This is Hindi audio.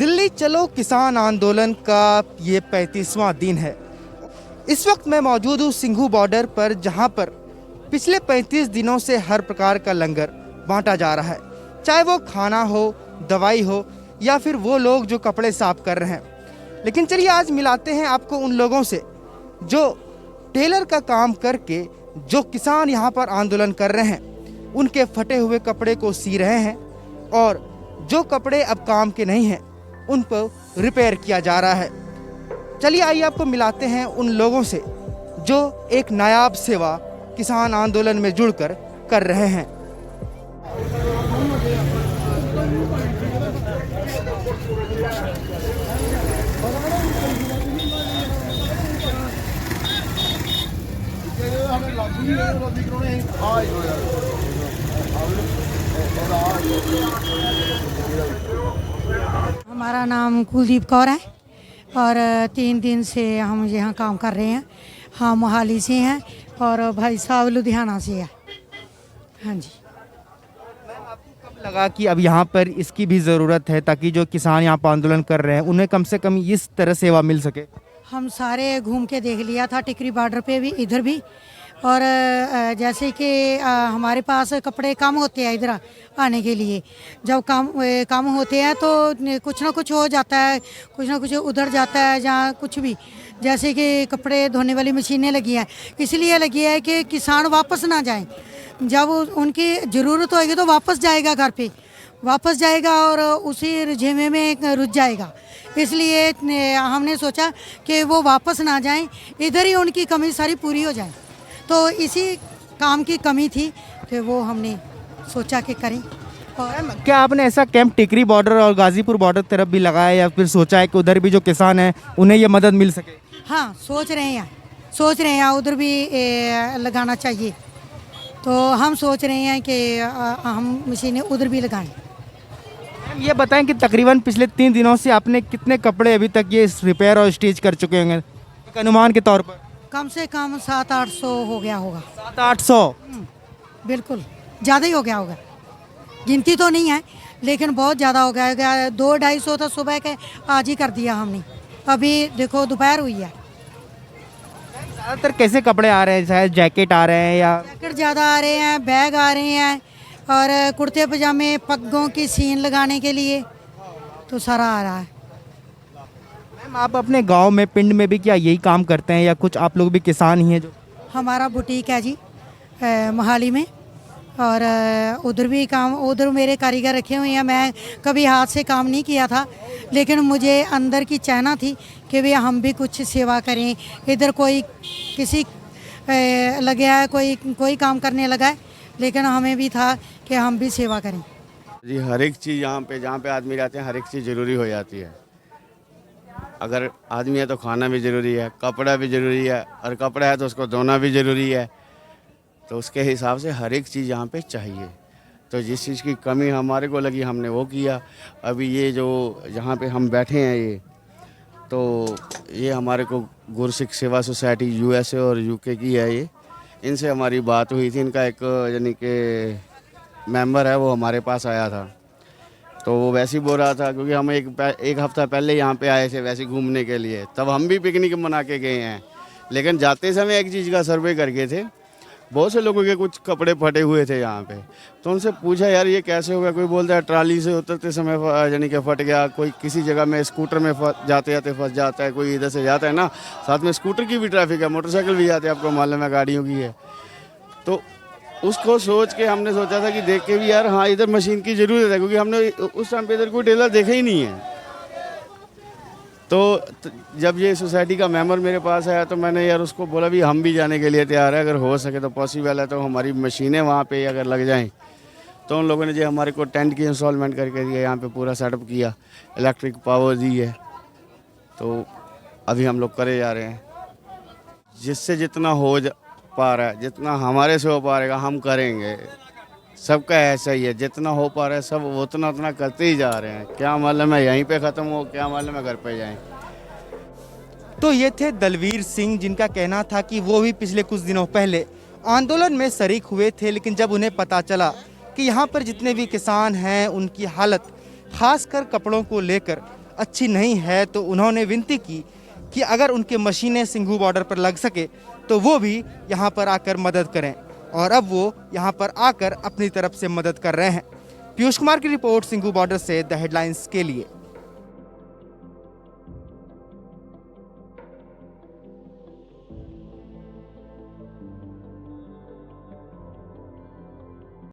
दिल्ली चलो किसान आंदोलन का ये 35वां दिन है। इस वक्त मैं मौजूद हूँ सिंघू बॉर्डर पर, जहाँ पर पिछले 35 दिनों से हर प्रकार का लंगर बांटा जा रहा है, चाहे वो खाना हो, दवाई हो या फिर वो लोग जो कपड़े साफ कर रहे हैं। लेकिन चलिए आज मिलाते हैं आपको उन लोगों से जो टेलर का काम करके जो किसान यहाँ पर आंदोलन कर रहे हैं, उनके फटे हुए कपड़े को सी रहे हैं और जो कपड़े अब काम के नहीं हैं उन पर रिपेयर किया जा रहा है। चलिए आइए आपको मिलाते हैं उन लोगों से जो एक नायाब सेवा किसान आंदोलन में जुड़कर कर रहे हैं। हमारा नाम कुलदीप कौर है और 3 दिन से हम यहाँ काम कर रहे हैं। हम मोहाली से हैं और भाई साहब लुधियाना से है। हाँ जी। कब लगा कि अब यहाँ पर इसकी भी ज़रूरत है ताकि जो किसान यहाँ पर आंदोलन कर रहे हैं उन्हें कम से कम इस तरह सेवा मिल सके? हम सारे घूम के देख लिया था, टिकरी बॉर्डर पे भी, इधर भी। और जैसे कि हमारे पास कपड़े कम होते हैं इधर आने के लिए, जब कम होते हैं तो कुछ ना कुछ हो जाता है, कुछ ना कुछ उधर जाता है, जहाँ कुछ भी, जैसे कि कपड़े धोने वाली मशीनें लगी हैं, इसलिए लगी है कि किसान वापस ना जाएं। जब उनकी ज़रूरत होगी तो वापस जाएगा, घर पे वापस जाएगा और उसी रुझेवे में रुझ जाएगा। इसलिए हमने सोचा कि वो वापस ना जाएं, इधर ही उनकी कमी सारी पूरी हो जाए। तो इसी काम की कमी थी कि वो हमने सोचा कि करें। और क्या आपने ऐसा कैंप टिकरी बॉर्डर और गाजीपुर बॉर्डर तरफ भी लगाया या फिर सोचा है कि उधर भी जो किसान हैं उन्हें ये मदद मिल सके? हाँ, सोच रहे हैं उधर भी लगाना चाहिए। तो हम सोच रहे हैं कि हम मशीनें उधर भी लगाएं। मैम ये बताएं कि तकरीबन पिछले 3 दिनों से आपने कितने कपड़े अभी तक ये रिपेयर और स्टिच कर चुके होंगे एक अनुमान के तौर पर? कम से कम 700-800 हो गया होगा। 700-800? बिल्कुल ज़्यादा ही हो गया होगा, गिनती तो नहीं है लेकिन बहुत ज़्यादा हो गया होगा। 200-250 तो सुबह के आज ही कर दिया हमने, अभी देखो दोपहर हुई है। ज़्यादातर कैसे कपड़े आ रहे हैं? शायद जैकेट आ रहे हैं या जैकेट ज़्यादा आ रहे हैं, बैग आ रहे हैं और कुर्ते पजामे, पग्गों की सीन लगाने के लिए तो सारा आ रहा है। मैम आप अपने गांव में, पिंड में भी क्या यही काम करते हैं या कुछ आप लोग भी किसान ही हैं जो? हमारा बुटीक है जी मोहाली में, और उधर भी काम, उधर मेरे कारीगर रखे हुए हैं। मैं कभी हाथ से काम नहीं किया था लेकिन मुझे अंदर की चाहना थी कि भैया हम भी कुछ सेवा करें। इधर कोई किसी लगे है, कोई काम करने लगा है, लेकिन हमें भी था कि हम भी सेवा करें। जी हर एक चीज़ यहाँ पे, जहाँ पे आदमी रहते हैं, हर एक चीज़ ज़रूरी हो जाती है। अगर आदमी है तो खाना भी ज़रूरी है, कपड़ा भी ज़रूरी है, और कपड़ा है तो उसको धोना भी ज़रूरी है। तो उसके हिसाब से हर एक चीज़ यहाँ पे चाहिए। तो जिस चीज़ की कमी हमारे को लगी हमने वो किया। अभी ये जो जहाँ पे हम बैठे हैं, तो ये हमारे को गुरसिख सेवा सोसाइटी USA और UK की है। ये इनसे हमारी बात हुई थी। इनका एक यानी कि मेंबर है, वो हमारे पास आया था। तो वो वैसे ही बोल रहा था, क्योंकि हम एक हफ़्ता पहले यहाँ पे आए थे वैसे घूमने के लिए, तब हम भी पिकनिक मना के गए हैं। लेकिन जाते समय एक चीज़ का सर्वे करके थे, बहुत से लोगों के कुछ कपड़े फटे हुए थे यहाँ पे। तो उनसे पूछा यार ये कैसे हो गया? कोई बोलता है ट्राली से उतरते समय यानी कि फट गया, कोई किसी जगह में स्कूटर में जाते जाते फंस जाता है, कोई इधर से जाता है ना, साथ में स्कूटर की भी ट्रैफिक है, मोटरसाइकिल भी जाते हैं, आपको मालूम है, गाड़ियों की है। तो उसको सोच के हमने सोचा था कि देख के भी यार हाँ इधर मशीन की ज़रूरत है, क्योंकि हमने उस टाइम पे इधर कोई टेलर देखा ही नहीं है। तो जब ये सोसाइटी का मेंबर मेरे पास आया तो मैंने यार उसको बोला भी हम भी जाने के लिए तैयार है, अगर हो सके तो पॉसिबल है तो हमारी मशीनें वहाँ पे अगर लग जाएं। तो उन लोगों ने जो हमारे को टेंट की इंस्टॉलमेंट करके दिया, यहाँ पे पूरा सेटअप किया, इलेक्ट्रिक पावर दी है। तो अभी हम लोग करे जा रहे हैं, जिससे जितना हो पा रहा है, जितना हमारे से हो पा रहेगा हम करेंगे। सबका ऐसा ही है, जितना हो पा रहा है सब उतना उतना करते ही जा रहे हैं। क्या मालूम है यहीं पे ख़त्म हो, क्या मालूम है घर पे जाएं। तो ये थे दलवीर सिंह, जिनका कहना था कि वो भी पिछले कुछ दिनों पहले आंदोलन में शरीक हुए थे, लेकिन जब उन्हें पता चला कि यहाँ पर जितने भी किसान हैं उनकी हालत खासकर कपड़ों को लेकर अच्छी नहीं है, तो उन्होंने विनती की कि अगर उनके मशीनें सिंघू बॉर्डर पर लग सके तो वो भी यहाँ पर आकर मदद करें, और अब वो यहाँ पर आकर अपनी तरफ से मदद कर रहे हैं। पीयूष कुमार की रिपोर्ट सिंघू बॉर्डर से द हेडलाइंस के लिए।